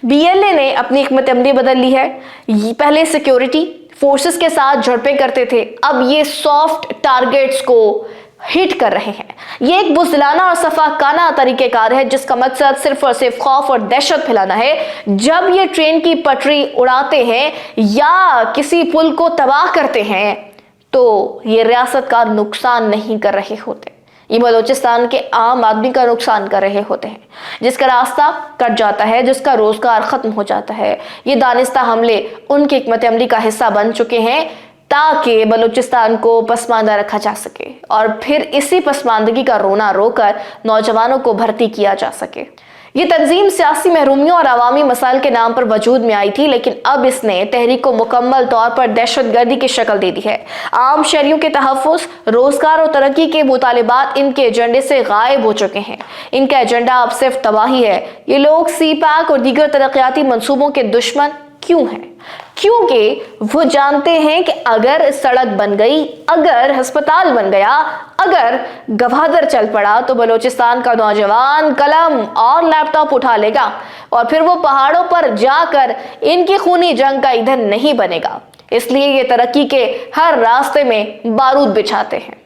BLA نے اپنی حکمت عملی بدل لی ہے. پہلے سیکیورٹی فورسز کے ساتھ جھڑپیں کرتے تھے، اب یہ سافٹ ٹارگیٹس کو ہٹ کر رہے ہیں. یہ ایک بزدلانہ اور سفاکانہ طریقہ کار ہے جس کا مقصد صرف اور صرف خوف اور دہشت پھیلانا ہے. جب یہ ٹرین کی پٹری اڑاتے ہیں یا کسی پل کو تباہ کرتے ہیں تو یہ ریاست کا نقصان نہیں کر رہے ہوتے، یہ بلوچستان کے عام آدمی کا نقصان کر رہے ہوتے ہیں، جس کا راستہ کٹ جاتا ہے، جس کا روزگار ختم ہو جاتا ہے. یہ دانستہ حملے ان کی حکمت عملی کا حصہ بن چکے ہیں تاکہ بلوچستان کو پسماندہ رکھا جا سکے اور پھر اسی پسماندگی کا رونا رو کر نوجوانوں کو بھرتی کیا جا سکے. یہ تنظیم سیاسی محرومیوں اور عوامی مسائل کے نام پر وجود میں آئی تھی، لیکن اب اس نے تحریک کو مکمل طور پر دہشت گردی کی شکل دے دی ہے. عام شہریوں کے تحفظ، روزگار اور ترقی کے مطالبات ان کے ایجنڈے سے غائب ہو چکے ہیں. ان کا ایجنڈا اب صرف تباہی ہے. یہ لوگ سی پیک اور دیگر ترقیاتی منصوبوں کے دشمن کیوں ہیں؟ کیونکہ وہ جانتے ہیں کہ اگر سڑک بن گئی، اگر ہسپتال بن گیا، اگر گوادر چل پڑا تو بلوچستان کا نوجوان قلم اور لیپ ٹاپ اٹھا لے گا اور پھر وہ پہاڑوں پر جا کر ان کی خونی جنگ کا ایندھن نہیں بنے گا. اس لیے یہ ترقی کے ہر راستے میں بارود بچھاتے ہیں.